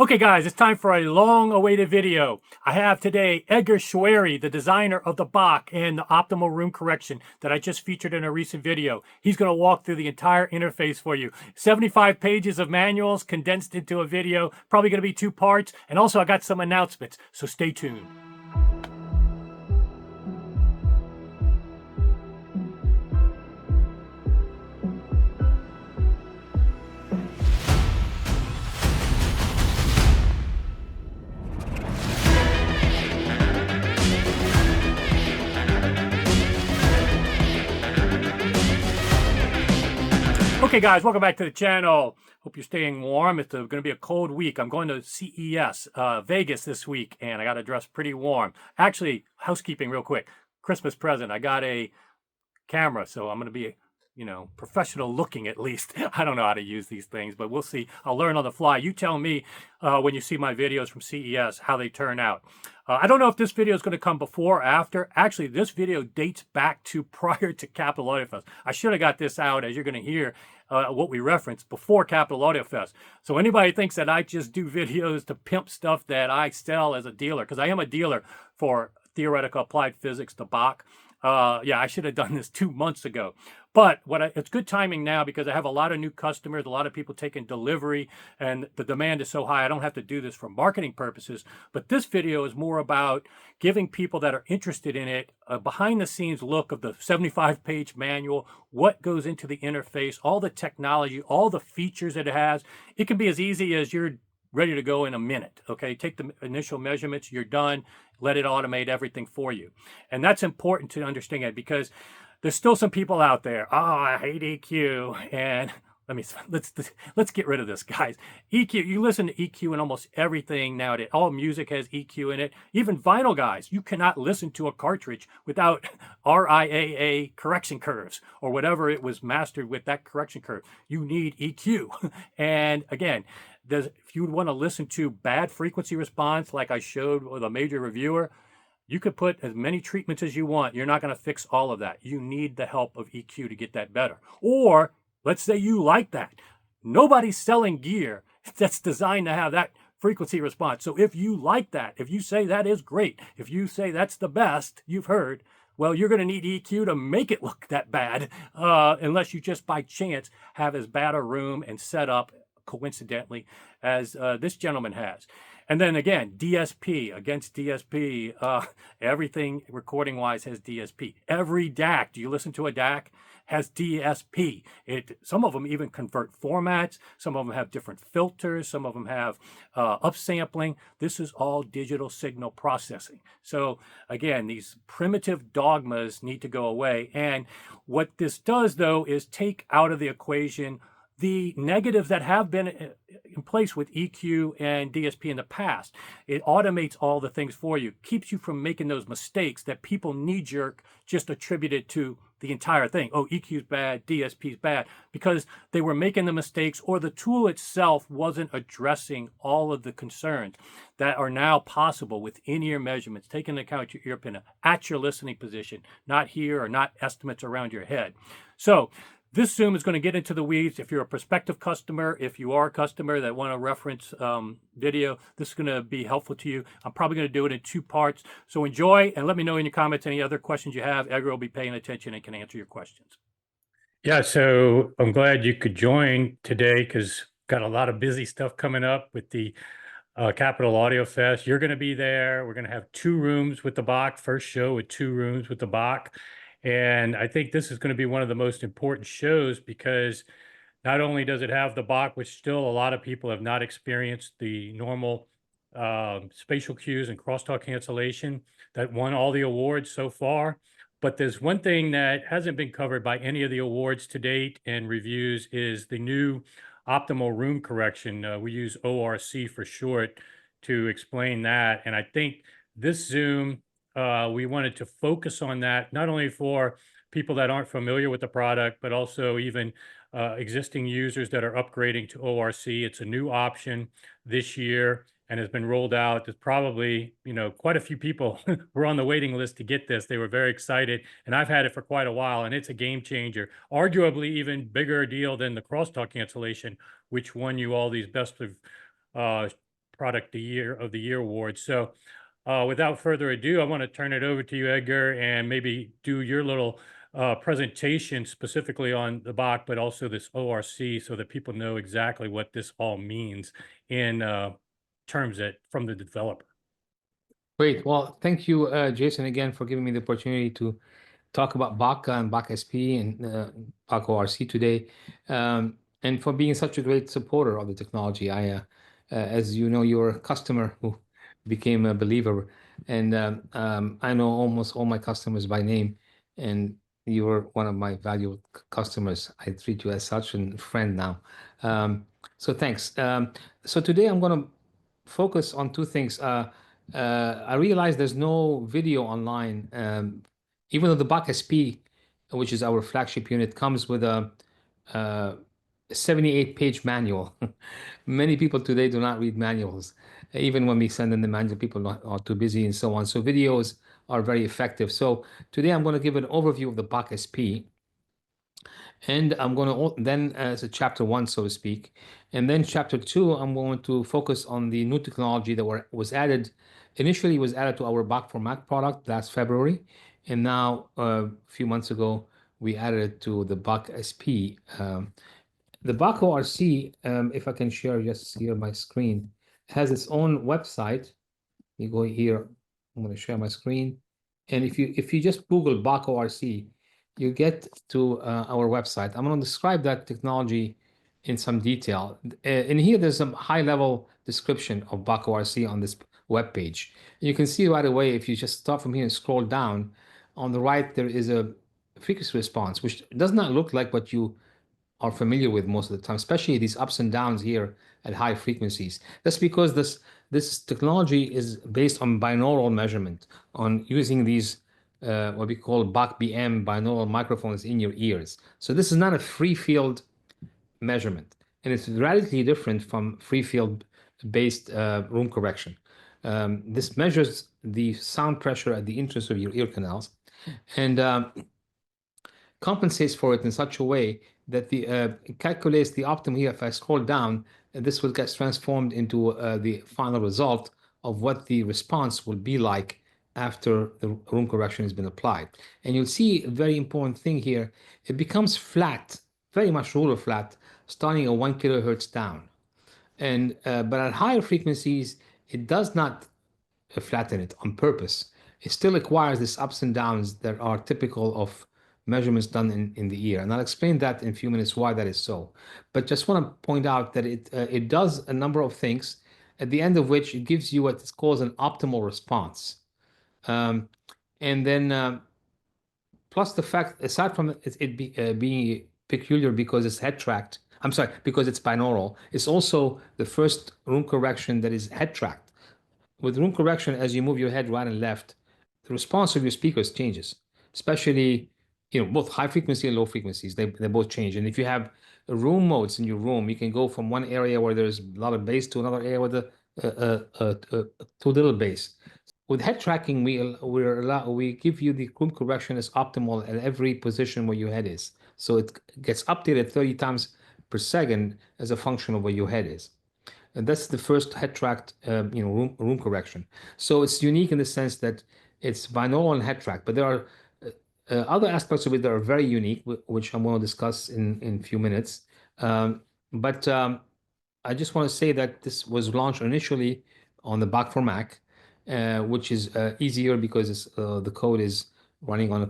Okay guys, it's time for a long-awaited video. I have today Edgar Choueiri, the designer of the Bacch and the optimal room correction that I just featured in a recent video. He's going to walk through the entire interface for you. 75 pages of manuals condensed into a video, probably going to be 2 parts, and also I got some announcements, so stay tuned. Okay guys, welcome back to the channel. Hope you're staying warm. It's going to be a cold week. I'm going to CES, Vegas this week, and I got to dress pretty warm. Actually, housekeeping real quick. Christmas present. I got a camera, so I'm going to be, professional looking at least. I don't know how to use these things, but we'll see. I'll learn on the fly. You tell me when you see my videos from CES how they turn out. I don't know if this video is going to come before or after. Actually, this video dates back to prior to Capital Audio Fest. I should have got this out, as you're going to hear what we referenced, before Capital Audio Fest. So anybody thinks that I just do videos to pimp stuff that I sell as a dealer, because I am a dealer for Theoretica Applied Physics, the Bacch. Yeah, I should have done this 2 months ago. But it's good timing now because I have a lot of new customers, a lot of people taking delivery, and the demand is so high. I don't have to do this for marketing purposes. But this video is more about giving people that are interested in it a behind-the-scenes look of the 75-page manual, what goes into the interface, all the technology, all the features that it has. It can be as easy as you're ready to go in a minute, okay? Take the initial measurements, you're done, let it automate everything for you. And that's important to understand because there's still some people out there, oh, I hate EQ, and let's get rid of this, guys. EQ, you listen to EQ in almost everything nowadays. All music has EQ in it. Even vinyl guys, you cannot listen to a cartridge without RIAA correction curves or whatever it was mastered with that correction curve. You need EQ. And again, if you want to listen to bad frequency response, like I showed with a major reviewer, you could put as many treatments as you want. You're not going to fix all of that. You need the help of EQ to get that better. Or let's say you like that. Nobody's selling gear that's designed to have that frequency response. So if you like that, if you say that is great, if you say that's the best you've heard, well, you're going to need EQ to make it look that bad, unless you just by chance have as bad a room and setup coincidentally as this gentleman has. And then again, DSP, against DSP, everything recording-wise has DSP. Every DAC, do you listen to a DAC, has DSP. Some of them even convert formats. Some of them have different filters. Some of them have upsampling. This is all digital signal processing. So again, these primitive dogmas need to go away. And what this does, though, is take out of the equation the negatives that have been in place with EQ and DSP in the past. It automates all the things for you, keeps you from making those mistakes that people knee-jerk just attributed to the entire thing. Oh, EQ's bad, DSP's bad, because they were making the mistakes or the tool itself wasn't addressing all of the concerns that are now possible with in-ear measurements, taking into account your ear pin at your listening position, not here or not estimates around your head. So this Zoom is going to get into the weeds. If you're a prospective customer, if you are a customer that want to reference video, this is going to be helpful to you. I'm probably going to do it in 2 parts. So enjoy and let me know in your comments any other questions you have. Edgar will be paying attention and can answer your questions. Yeah, so I'm glad you could join today because got a lot of busy stuff coming up with the Capital Audio Fest. You're going to be there. We're going to have 2 rooms with the Bacch, first show with 2 rooms with the Bacch. And I think this is going to be one of the most important shows because not only does it have the Bacch, which still a lot of people have not experienced the normal spatial cues and crosstalk cancellation that won all the awards so far. But there's one thing that hasn't been covered by any of the awards to date and reviews is the new optimal room correction. We use ORC for short to explain that. And I think this Zoom, we wanted to focus on that, not only for people that aren't familiar with the product, but also even existing users that are upgrading to ORC. It's a new option this year and has been rolled out. There's probably, quite a few people were on the waiting list to get this. They were very excited, and I've had it for quite a while, and it's a game changer, arguably even bigger deal than the crosstalk cancellation, which won you all these best of Product of the Year award. So without further ado, I want to turn it over to you, Edgar, and maybe do your little presentation specifically on the Bach, but also this ORC, so that people know exactly what this all means in terms that from the developer. Great. Well, thank you, Jason, again, for giving me the opportunity to talk about Bach and Bacch-SP and Bach ORC today, and for being such a great supporter of the technology. As you know, you're a customer who became a believer, and I know almost all my customers by name, and you're one of my valued customers. I treat you as such and friend now. So thanks. So today I'm going to focus on two things. I realize there's no video online, even though the Bacch-SP, which is our flagship unit, comes with a 78-page manual. Many people today do not read manuals. Even when we send them the manual, people are too busy and so on. So videos are very effective. So today I'm going to give an overview of the Bacch-SP. And I'm going to then, as a chapter 1, so to speak, and then chapter 2, I'm going to focus on the new technology that was added. Initially, was added to our Bach for Mac product last February, and now a few months ago we added it to the Bacch-SP. The Bach ORC, if I can share just here my screen, has its own website. You go here. I'm going to share my screen, and if you just Google Bach ORC, you get to our website. I'm going to describe that technology in some detail. In here, there's some high-level description of Bach ORC on this web page. You can see right away, if you just start from here and scroll down, on the right, there is a frequency response, which does not look like what you are familiar with most of the time, especially these ups and downs here at high frequencies. That's because this technology is based on binaural measurement, on using these what we call Bach BM binaural microphones in your ears. So this is not a free field measurement, and it's radically different from free field based room correction. This measures the sound pressure at the entrance of your ear canals and compensates for it in such a way that it calculates the optimum here. If I scroll down, this will get transformed into the final result of what the response will be like after the room correction has been applied. And you'll see a very important thing here. It becomes flat, very much ruler flat, starting at 1 kilohertz down. And but at higher frequencies, it does not flatten it on purpose. It still acquires these ups and downs that are typical of measurements done in the ear. And I'll explain that in a few minutes why that is so. But just want to point out that it does a number of things, at the end of which it gives you what is called an optimal response. And then plus the fact, aside from it being peculiar because it's head tracked, I'm sorry, because it's binaural, it's also the first room correction that is head tracked. With room correction, as you move your head right and left, the response of your speakers changes, especially, both high frequency and low frequencies, they both change. And if you have room modes in your room, you can go from one area where there's a lot of bass to another area with too little bass. With head tracking, we give you the room correction as optimal at every position where your head is. So it gets updated 30 times per second as a function of where your head is. And that's the first head tracked, room correction. So it's unique in the sense that it's binaural and head tracked, but there are other aspects of it that are very unique, which I'm going to discuss in a few minutes. But I just want to say that this was launched initially on the Bach for Mac, which is easier because the code is running on a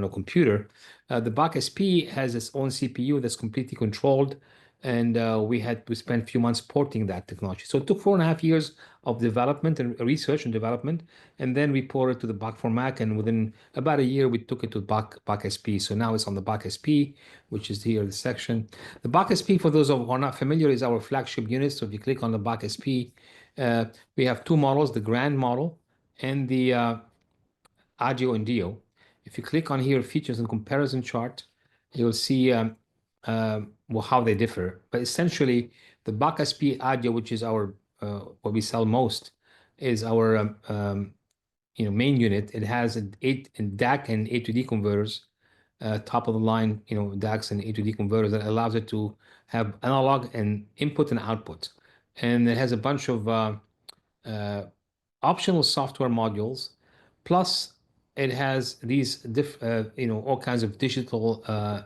computer. The Bacch-SP has its own CPU that's completely controlled, and we had to spend a few months porting that technology. So it took 4.5 years of development and research and development, and then we ported to the Bach for Mac, and within about a year, we took it to Bacch-SP. So now it's on the Bacch-SP, which is here, the section. The Bacch-SP, for those who are not familiar, is our flagship unit. So if you click on the Bacch-SP, we have two models, the Grand model and the ADIO and DIO. If you click on here, features and comparison chart, you'll see how they differ. But essentially, the Bacch-SP ADIO, which is our what we sell most, is our main unit. It has an DAC and A to D converters, top of the line, DACs and A to D converters that allows it to have analog and input and output. and it has a bunch of optional software modules. Plus, it has these all kinds of digital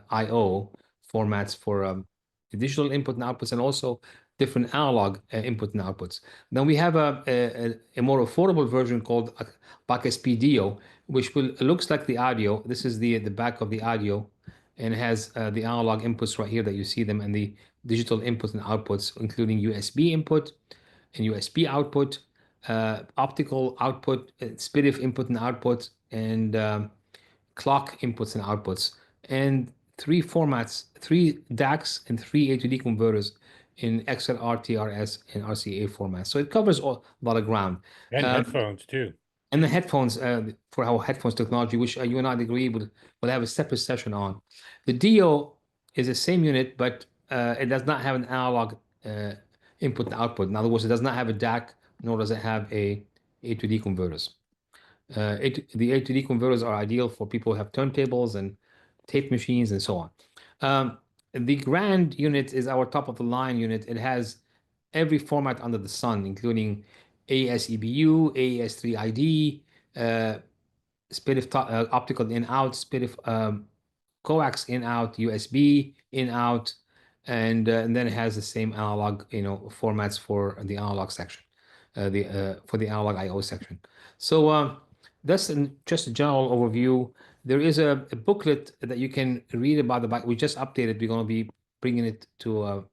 I/O formats for the digital input and outputs, and also different analog input and outputs. Then we have a more affordable version called Bacch DIO, which looks like the audio. This is the back of the audio, and has the analog inputs right here that you see them, and the digital inputs and outputs, including USB input and USB output, optical output, SPDIF input and output, and clock inputs and outputs, and three formats, three DACs and three A to D converters in XLR, TRS, and RCA formats. So it covers a lot of ground. And headphones too. And the headphones, for our headphones technology, which you and I agree will have a separate session on. The DIO is the same unit, but it does not have an analog input and output. In other words, it does not have a DAC, nor does it have a to D converters. The A to D converters are ideal for people who have turntables and tape machines and so on. The Grand unit is our top of the line unit. It has every format under the sun, including AES-EBU, AES-3ID, SPDIF optical in-out, SPDIF coax in-out, USB in-out, and then it has the same analog, formats for the analog section, for the analog I/O section. So that's just a general overview. There is a booklet that you can read about the Bacch. We just updated. We're going to be bringing it to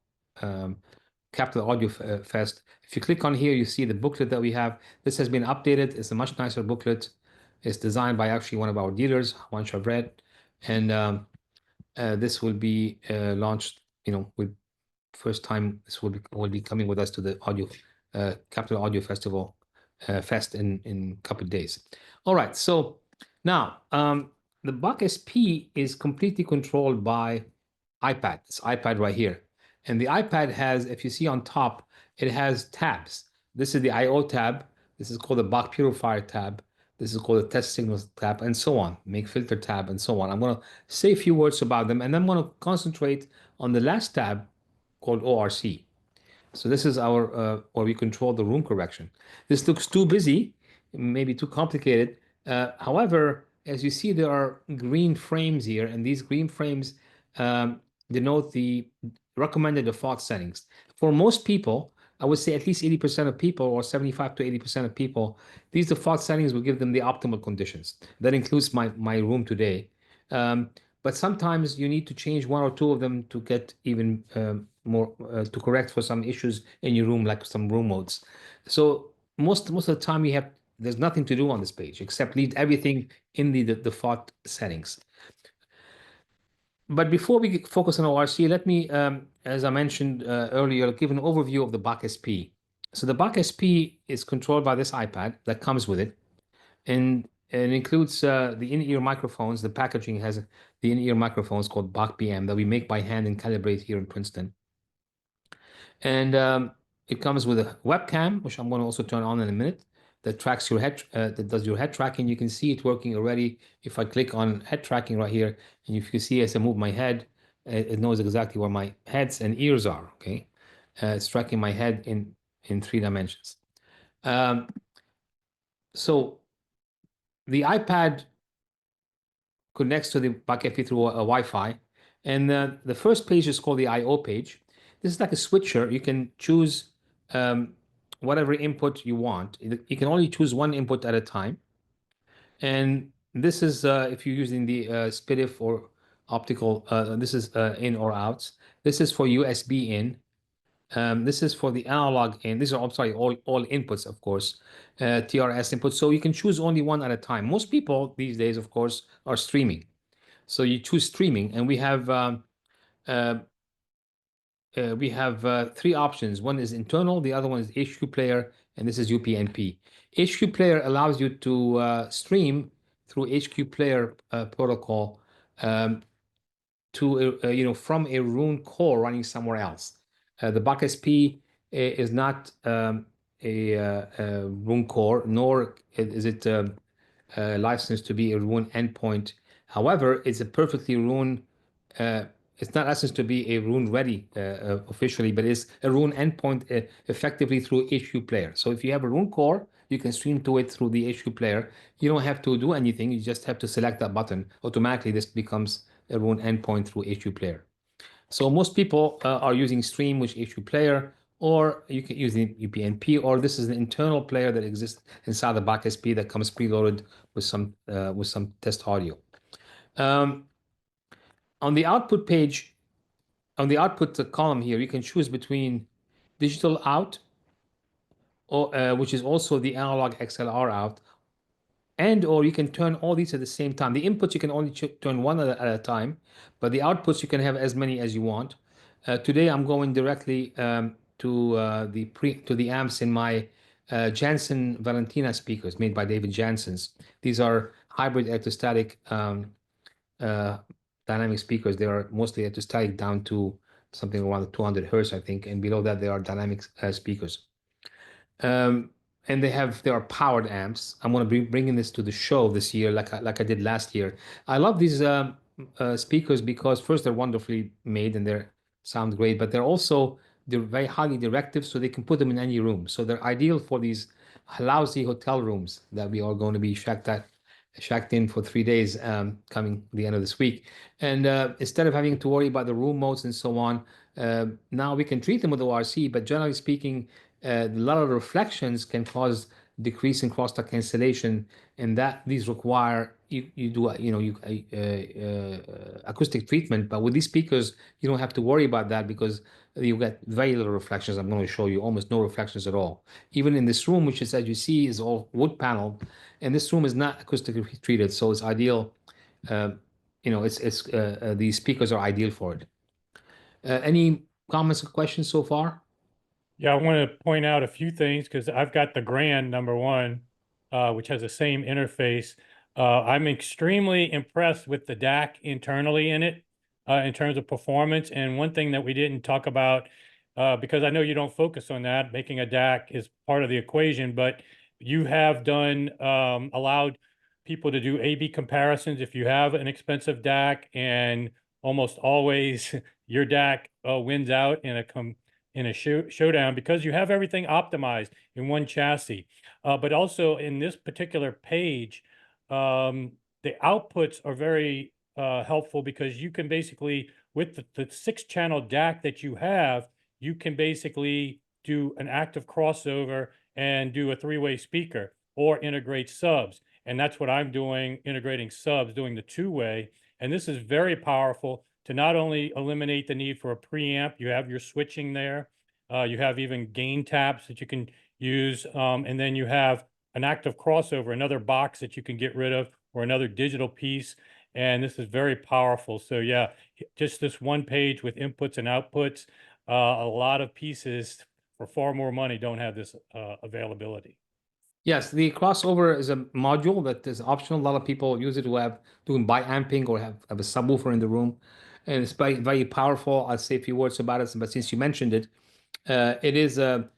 Capital Audio Fest. If you click on here, you see the booklet that we have. This has been updated. It's a much nicer booklet. It's designed by actually one of our dealers, Juan Chavret, and this will be launched. With first time this will be coming with us to the Capital Audio Festival Fest in a couple of days. All right, so now the Bacch-SP is completely controlled by iPad. This iPad right here. And the iPad has, if you see on top, it has tabs. This is the I/O tab. This is called the Bach Purifier tab. This is called the Test Signals tab, and so on. Make filter tab, and so on. I'm going to say a few words about them, and then I'm going to concentrate on the last tab called ORC. So this is our where we control the room correction. This looks too busy, maybe too complicated. However, as you see, there are green frames here, and these green frames denote the recommended default settings. For most people, I would say at least 80% of people, or 75 to 80% of people, these default settings will give them the optimal conditions. That includes my room today. But sometimes you need to change one or two of them to get even more to correct for some issues in your room, like some room modes. So most of the time there's nothing to do on this page except leave everything in the default settings. But before we focus on ORC, let me, as I mentioned earlier, give an overview of the Bacch-SP. So the Bacch-SP is controlled by this iPad that comes with it, and it includes the in-ear microphones. The packaging has the in-ear microphones called Bach BM that we make by hand and calibrate here in Princeton. And it comes with a webcam, which I'm going to also turn on in a minute, that tracks your head, that does your head tracking. You can see it working already. If I click on head tracking right here, and if you see as I move my head, it knows exactly where my heads and ears are. Okay, it's tracking my head in 3 dimensions. So the iPad connects to the Bacch-SP through a Wi-Fi, and the first page is called the I/O page. This is like a switcher. You can choose whatever input you want. You can only choose one input at a time. And this is if you're using the SPDIF or optical, this is in or out. This is for USB in. This is for the analog in. These are, I'm sorry, all inputs, of course, TRS inputs. So you can choose only one at a time. Most people these days, of course, are streaming. So you choose streaming, and we have 3 options. One is internal, the other one is HQ Player, and this is UPnP. HQ Player allows you to stream through HQ Player protocol to from a Roon core running somewhere else. The Bacch-SP is not a Roon core, nor is it licensed to be a Roon endpoint. However, it's a perfectly Roon it's not licensed to be a Roon ready officially, but it's a Roon endpoint effectively through HQ player. So if you have a Roon core, you can stream to it through the HQ player. You don't have to do anything. You just have to select that button. Automatically, this becomes a Roon endpoint through HQ player. So most people are using Stream with HQ player, or you can use the UPnP, or this is an internal player that exists inside the Bacch-SP that comes preloaded with some test audio. On the output page, on the output column here, you can choose between digital out, or, which is also the analog XLR out, or you can turn all these at the same time. The inputs you can only turn one at a time, but the outputs you can have as many as you want. Today I'm going directly to the amps in my Jansen Valentina speakers made by David Jansen's. These are hybrid electrostatic dynamic speakers. They are mostly electrostatic down to something around 200 hertz, I think, and below that they are dynamic speakers. And they are powered amps. I'm going to be bringing this to the show this year, like I did last year. I love these speakers because first they're wonderfully made and they sound great, but they're very highly directive, so they can put them in any room. So they're ideal for these lousy hotel rooms that we are going to be shacked in for 3 days coming the end of this week. And instead of having to worry about the room modes and so on, now we can treat them with ORC, but generally speaking, a lot of reflections can cause decrease in crosstalk cancellation, and that these require you do acoustic treatment. But with these speakers, you don't have to worry about that because you get very little reflections. I'm going to show you almost no reflections at all. Even in this room, which is, as you see, is all wood paneled, and this room is not acoustically treated, so it's ideal. These speakers are ideal for it. Any comments or questions so far? Yeah, I want to point out a few things because I've got the Grand #1, which has the same interface. I'm extremely impressed with the DAC internally in it in terms of performance. And one thing that we didn't talk about, because I know you don't focus on that, making a DAC is part of the equation, but you have done allowed people to do A/B comparisons if you have an expensive DAC, and almost always your DAC wins out in a showdown because you have everything optimized in one chassis. But also in this particular page, the outputs are very helpful because you can basically, with the 6-channel DAC that you have, you can basically do an active crossover and do a 3-way speaker or integrate subs. And that's what I'm doing, integrating subs, doing the 2-way. And this is very powerful to not only eliminate the need for a preamp, you have your switching there, you have even gain taps that you can use, and then you have an active crossover, another box that you can get rid of, or another digital piece, and this is very powerful. So yeah, just this one page with inputs and outputs, a lot of pieces for far more money don't have this availability. Yes, the crossover is a module that is optional. A lot of people use it to doing bi-amping or have a subwoofer in the room. And it's very, very powerful. I'll say a few words about it, but since you mentioned it, it is a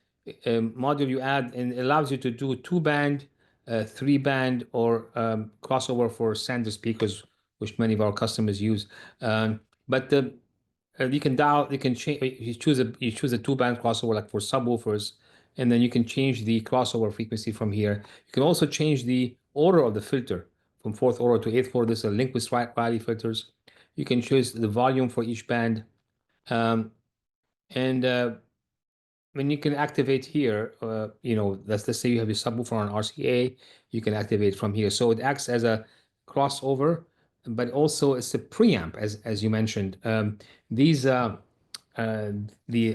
module you add and it allows you to do 2-band, 3-band, or crossover for standard speakers, which many of our customers use. But you can change, you choose a 2-band crossover like for subwoofers, and then you can change the crossover frequency from here. You can also change the order of the filter from 4th order to 8th order. This is a Linquist Riley filters. You can choose the volume for each band. When you can activate here, let's say you have your subwoofer on RCA, you can activate from here. So it acts as a crossover, but also it's a preamp, as you mentioned. The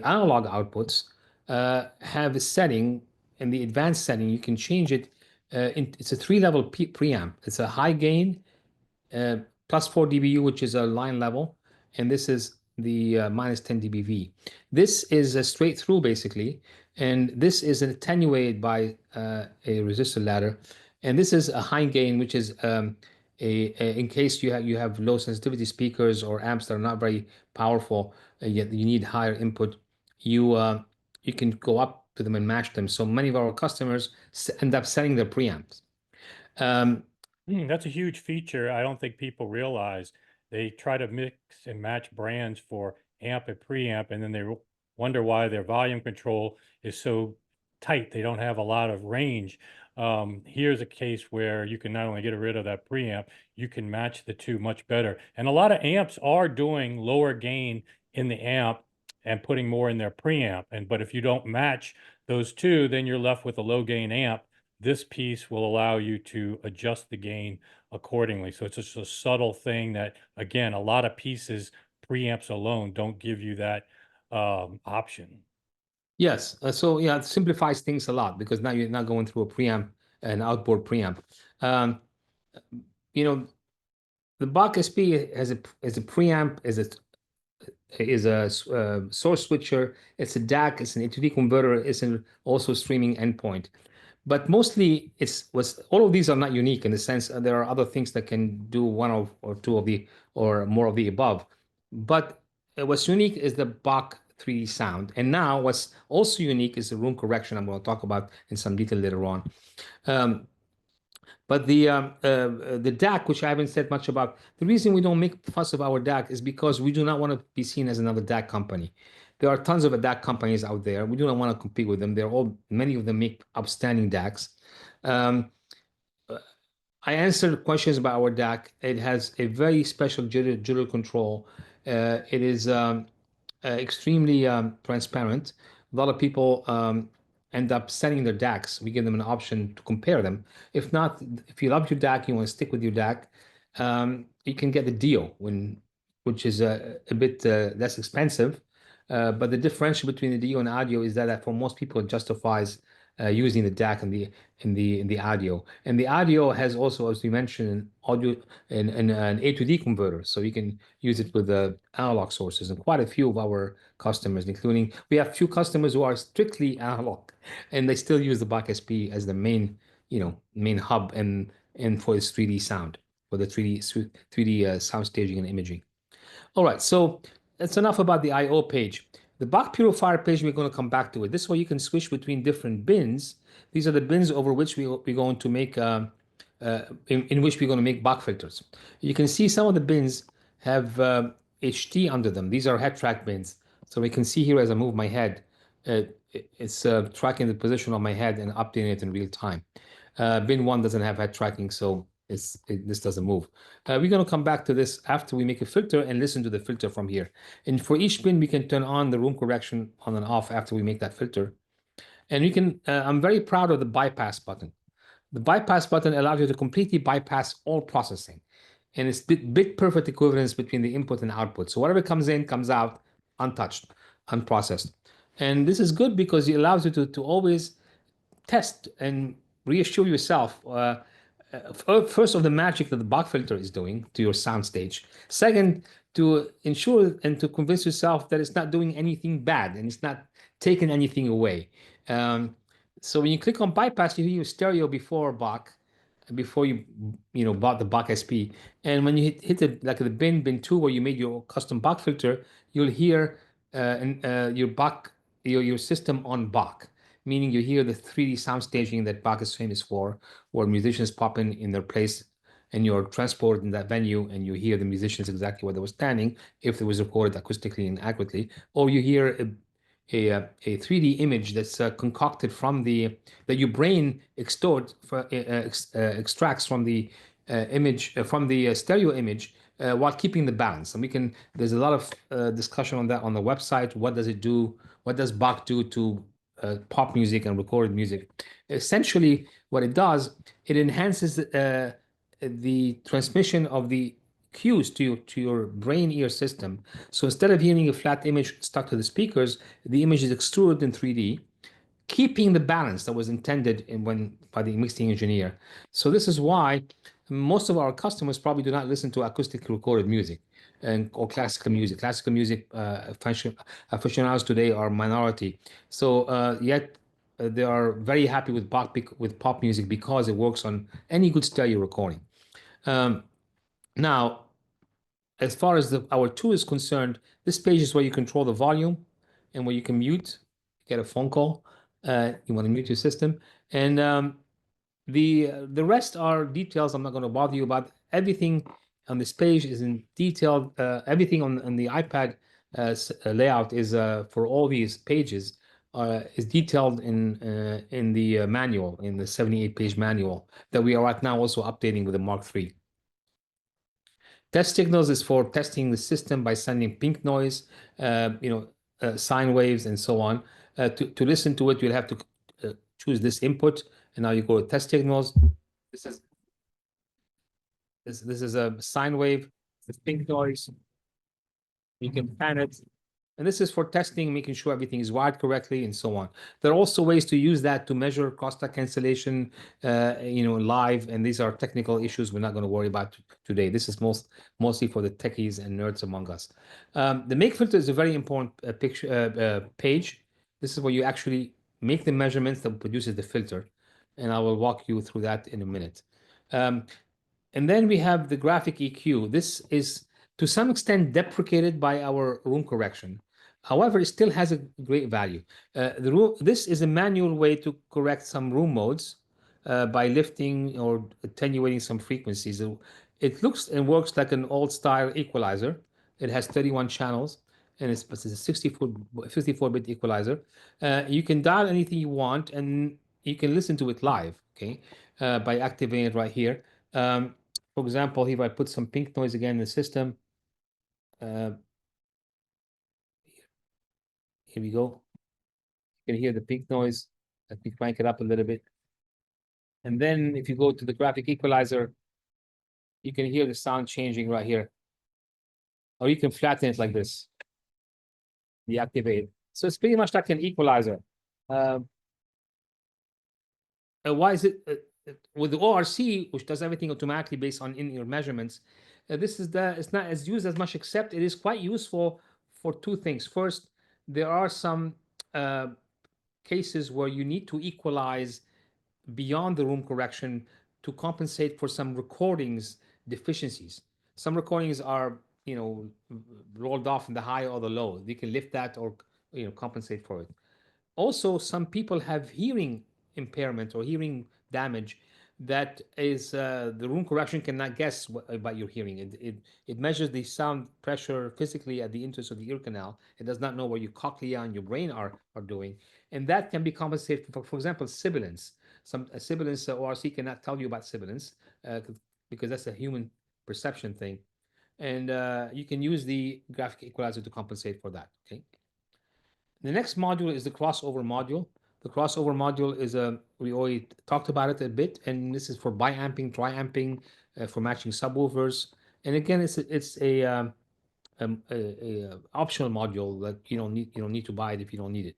analog outputs have a setting, and the advanced setting, you can change it. It's a 3-level preamp. It's a high gain, plus 4 dBu, which is a line level, and this is the minus 10 dBV. This is a straight through basically, and this is attenuated by a resistor ladder, and this is a high gain, which is in case you have low sensitivity speakers or amps that are not very powerful, yet you need higher input. You can go up to them and match them. So many of our customers end up setting their preamps. That's a huge feature I don't think people realize. they try to mix and match brands for amp and preamp, and then they wonder why their volume control is so tight. They don't have a lot of range. Here's a case where you can not only get rid of that preamp, you can match the two much better. And a lot of amps are doing lower gain in the amp and putting more in their preamp. But if you don't match those two, then you're left with a low gain amp. This piece will allow you to adjust the gain accordingly. So it's just a subtle thing that, again, a lot of pieces, preamps alone, don't give you that option. Yes. So yeah, it simplifies things a lot because now you're not going through a preamp, an outboard preamp. You know, the Bacch-SP has a preamp, is a source switcher. It's a DAC. It's an A to D converter. It's also streaming endpoint. But mostly, all of these are not unique in the sense there are other things that can do one or two of the or more of the above. But what's unique is the Bach 3D sound. And now what's also unique is the room correction I'm going to talk about in some detail later on. But the DAC, which I haven't said much about, the reason we don't make fuss of our DAC is because we do not want to be seen as another DAC company. There are tons of DAC companies out there. We do not want to compete with them. Many of them make outstanding DACs. I answered questions about our DAC. It has a very special jitter control. It is extremely transparent. A lot of people end up sending their DACs. We give them an option to compare them. If not, if you love your DAC, you want to stick with your DAC, you can get the DIO, which is a bit less expensive. But the differential between the DIO and audio is that for most people it justifies using the DAC in the audio. And the audio has also, as we mentioned, an audio and an A to D converter, so you can use it with the analog sources. And quite a few of our customers, including we have few customers who are strictly analog, and they still use the Bacch-SP as the main hub and for its 3D sound, for the 3D sound staging and imaging. All right, so that's enough about the I/O page. The Bach Purifier page, we're going to come back to it. This is where you can switch between different bins. These are the bins over which we're going to make, in which we're going to make Bach filters. You can see some of the bins have HT under them. These are head track bins. So we can see here as I move my head, it's tracking the position of my head and updating it in real time. Bin 1 doesn't have head tracking, so this doesn't move. We're going to come back to this after we make a filter and listen to the filter from here. And for each bin, we can turn on the room correction on and off after we make that filter. And we can, I'm very proud of the bypass button. The bypass button allows you to completely bypass all processing. And it's bit perfect equivalence between the input and output. So whatever comes in, comes out untouched, unprocessed. And this is good because it allows you to always test and reassure yourself, first, of the magic that the Bach filter is doing to your soundstage. Second, to ensure and to convince yourself that it's not doing anything bad and it's not taking anything away. So when you click on bypass, you hear your stereo before Bach, before you bought the Bacch-SP. And when you hit the bin 2 where you made your custom Bach filter, you'll hear your system on Bach, meaning you hear the 3D sound staging that Bach is famous for, where musicians pop in their place and you're transported in that venue and you hear the musicians exactly where they were standing, if it was recorded acoustically and accurately, or you hear a 3D image that's concocted from that your brain extracts from the image, from the stereo image, while keeping the balance. And there's a lot of discussion on that on the website. What does it do? What does Bach do to pop music and recorded music? Essentially, what it does, it enhances the transmission of the cues to your brain ear system. So instead of hearing a flat image stuck to the speakers, the image is extruded in 3D, keeping the balance that was intended by the mixing engineer. So this is why most of our customers probably do not listen to acoustic recorded music or classical music. Classical music aficionados today are minority. So yet they are very happy with pop music because it works on any good stereo recording. Now, as far as our tool is concerned, this page is where you control the volume and where you can mute, get a phone call, you want to mute your system. And the rest are details I'm not going to bother you about. Everything on this page is in detailed. Everything on the iPad layout is for all these pages is detailed in the manual, in the 78-page manual that we are right now also updating with the Mark III. Test signals is for testing the system by sending pink noise, sine waves, and so on. To listen to it, you'll have to choose this input, and now you go to test signals. This is a sine wave, it's pink noise. You can pan it. And this is for testing, making sure everything is wired correctly and so on. There are also ways to use that to measure crosstalk cancellation, live. And these are technical issues we're not going to worry about today. This is mostly for the techies and nerds among us. The make filter is a very important page. This is where you actually make the measurements that produces the filter. And I will walk you through that in a minute. And then we have the graphic EQ. This is to some extent deprecated by our room correction. However, it still has a great value. This is a manual way to correct some room modes by lifting or attenuating some frequencies. It looks and works like an old-style equalizer. It has 31 channels, and it's a 54-bit equalizer. You can dial anything you want, and you can listen to it live, okay, by activating it right here. For example, if I put some pink noise again in the system, here we go. You can hear the pink noise. Let me crank it up a little bit. And then if you go to the graphic equalizer, you can hear the sound changing right here. Or you can flatten it like this. Deactivate it. So it's pretty much like an equalizer. Why is it with the ORC, which does everything automatically based on in-ear measurements? It's not as used as much, except it is quite useful for two things. First, there are some cases where you need to equalize beyond the room correction to compensate for some recordings deficiencies. Some recordings are, rolled off in the high or the low. You can lift that or, compensate for it. Also, some people have hearing impairment or hearing damage that is the room correction cannot guess about your hearing. It measures the sound pressure physically at the entrance of the ear canal. It does not know what your cochlea and your brain are doing, and that can be compensated for example, sibilance. A sibilance ORC cannot tell you about sibilance because that's a human perception thing, and you can use the graphic equalizer to compensate for that. Okay. The next module is the crossover module. The crossover module is we already talked about it a bit, and this is for biamping, triamping, for matching subwoofers. And again, it's a optional module that you don't need to buy it if you don't need it.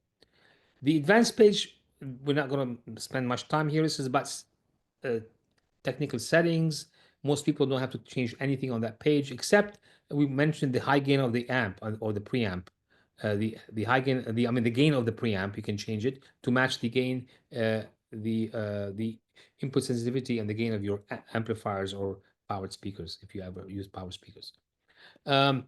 The advanced page, we're not going to spend much time here. This is about technical settings. Most people don't have to change anything on that page, except we mentioned the high gain of the amp or the preamp. The high gain, the gain of the preamp, you can change it to match the gain, the input sensitivity and the gain of your amplifiers or powered speakers, if you ever use power speakers. And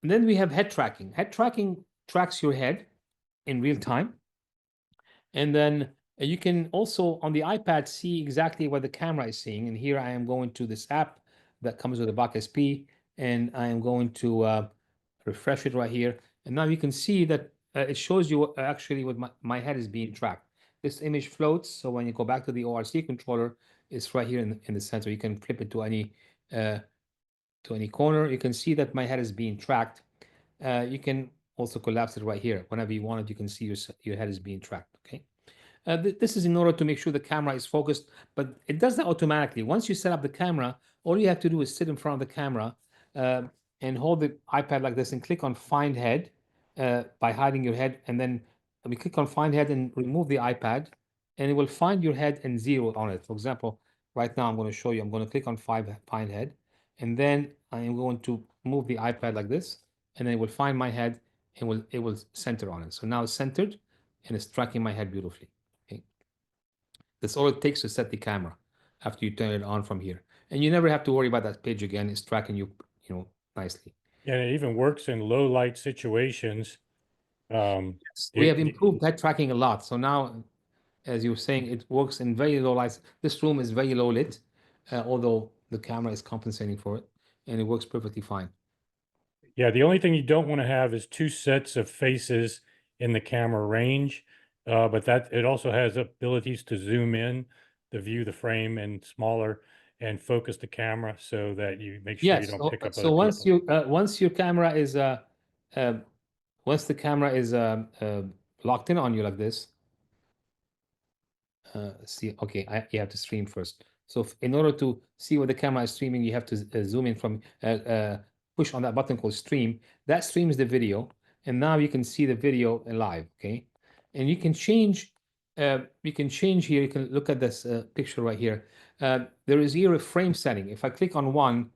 then we have head tracking. Head tracking tracks your head in real time. And then you can also on the iPad see exactly what the camera is seeing. And here I am going to this app that comes with the Bacch-SP, and I am going to refresh it right here. And now you can see that it shows you actually what my head is being tracked. This image floats, so when you go back to the ORC controller, it's right here in the center. You can flip it to any corner. You can see that my head is being tracked. You can also collapse it right here. Whenever you want it, you can see your head is being tracked, okay? This is in order to make sure the camera is focused, but it does that automatically. Once you set up the camera, all you have to do is sit in front of the camera and hold the iPad like this and click on Find Head by hiding your head. And then we click on Find Head and remove the iPad, and it will find your head and zero on it. For example, right now I'm going to show you. I'm going to click on Find Head, and then I am going to move the iPad like this, and then it will find my head and it will center on it. So now it's centered and it's tracking my head beautifully. Okay. That's all it takes to set the camera after you turn it on from here. And you never have to worry about that page again. It's tracking you, nicely. And it even works in low light situations. We have improved head tracking a lot. So now, as you were saying, it works in very low lights. This room is very low lit, although the camera is compensating for it, and it works perfectly fine. Yeah, the only thing you don't want to have is two sets of faces in the camera range, but that it also has abilities to zoom in, to view the frame and smaller, and focus the camera so that you make sure you Yes. don't pick up So other people. once your camera is once the camera is locked in on you like this, see, okay, you have to stream first. So in order to see what the camera is streaming, you have to zoom in from push on that button called stream. That streams the video, and now you can see the video live. Okay, and you can change. You can change here. You can look at this picture right here. There is here a frame setting. If I click on one,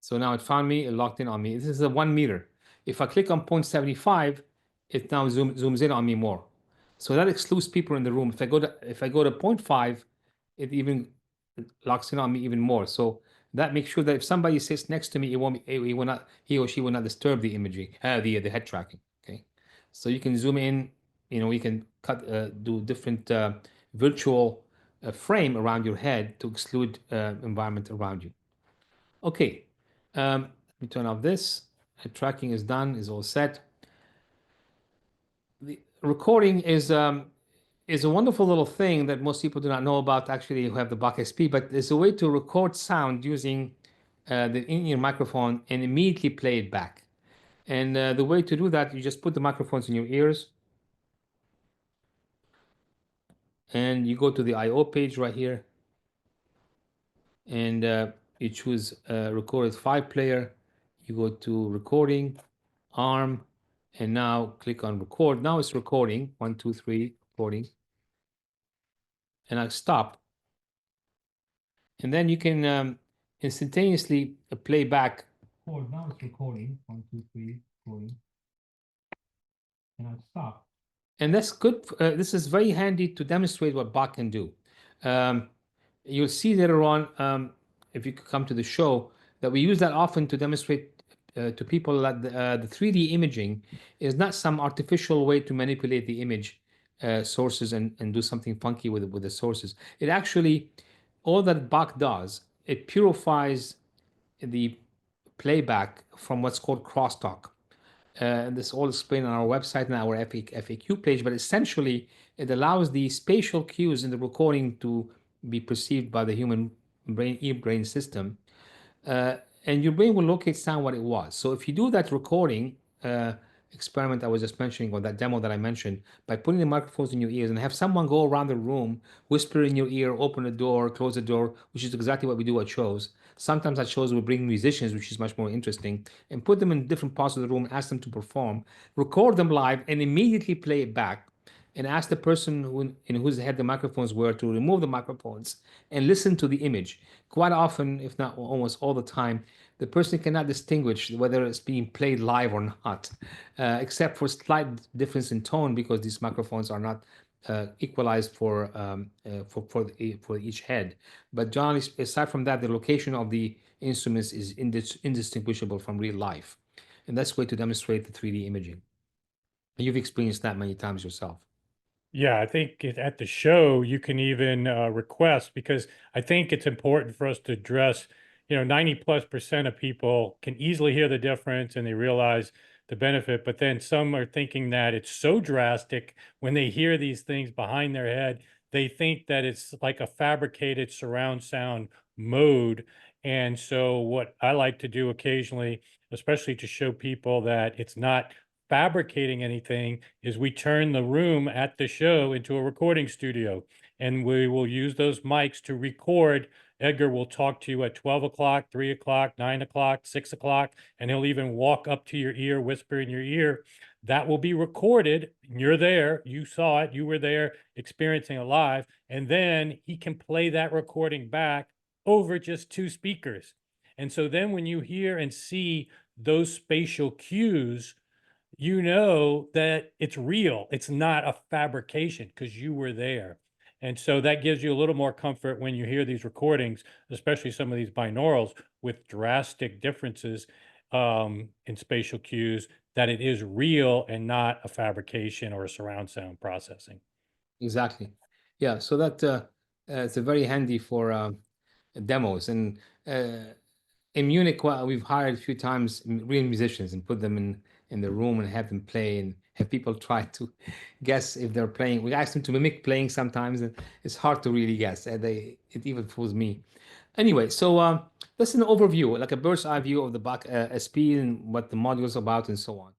so now it found me, it locked in on me. This is a 1 meter. If I click on 0.75, it now zooms in on me more. So that excludes people in the room. If I go to 0.5, it even locks in on me even more. So that makes sure that if somebody sits next to me, it won't be, he or she will not disturb the imaging, the head tracking. Okay, so you can zoom in. You can do different virtual frame around your head to exclude environment around you. Okay, let me turn off this. Head tracking is done, is all set. The recording is a wonderful little thing that most people do not know about. Actually, you have the Bacch-SP, but there's a way to record sound using the in-ear microphone and immediately play it back. And the way to do that, you just put the microphones in your ears, and you go to the I/O page right here, and you choose Record with 5 player. You go to recording, ARM, and now click on record. Now it's recording. 1, 2, 3, recording. And I stop. And then you can instantaneously play back. Oh, now it's recording. 1, 2, 3, recording. And I stop. And that's good. This is very handy to demonstrate what Bach can do. You'll see later on, if you could come to the show, that we use that often to demonstrate to people that the 3D imaging is not some artificial way to manipulate the image sources and do something funky with the sources. It actually, all that Bach does, it purifies the playback from what's called crosstalk. And this all explained on our website and our FAQ page, but essentially it allows the spatial cues in the recording to be perceived by the human ear-brain system, and your brain will locate sound what it was. So if you do that recording experiment I was just mentioning, or that demo that I mentioned, by putting the microphones in your ears and have someone go around the room, whisper in your ear, open the door, close the door, which is exactly what we do at shows. Sometimes at shows we bring musicians, which is much more interesting, and put them in different parts of the room, ask them to perform, record them live, and immediately play it back, and ask the person in whose head the microphones were to remove the microphones and listen to the image. Quite often, if not almost all the time, the person cannot distinguish whether it's being played live or not, except for slight difference in tone, because these microphones are not equalized for each head. But generally, aside from that, the location of the instruments is indistinguishable from real life, and that's a way to demonstrate the 3D imaging. You've experienced that many times yourself. Yeah, I think at the show you can even request, because I think it's important for us to address, 90+% of people can easily hear the difference and they realize the benefit, but then some are thinking that it's so drastic when they hear these things behind their head, they think that it's like a fabricated surround sound mode. And so what I like to do occasionally, especially to show people that it's not fabricating anything, is we turn the room at the show into a recording studio, and we will use those mics to record. Edgar will talk to you at 12 o'clock, 3 o'clock, 9 o'clock, 6 o'clock, and he'll even walk up to your ear, whisper in your ear. That will be recorded. You're there, you saw it, you were there experiencing it live, and then he can play that recording back over just 2 speakers. And so then when you hear and see those spatial cues, you know that it's real. It's not a fabrication because you were there. And so that gives you a little more comfort when you hear these recordings, especially some of these binaurals with drastic differences in spatial cues, that it is real and not a fabrication or a surround sound processing. Exactly. Yeah, so that it's a very handy for demos. And in Munich, we've hired a few times real musicians and put them in the room and have them play and have people try to guess if they're playing. We ask them to mimic playing sometimes, and it's hard to really guess. It even fools me. Anyway, so that's an overview, like a bird's eye view of the Bacch SP and what the module is about and so on.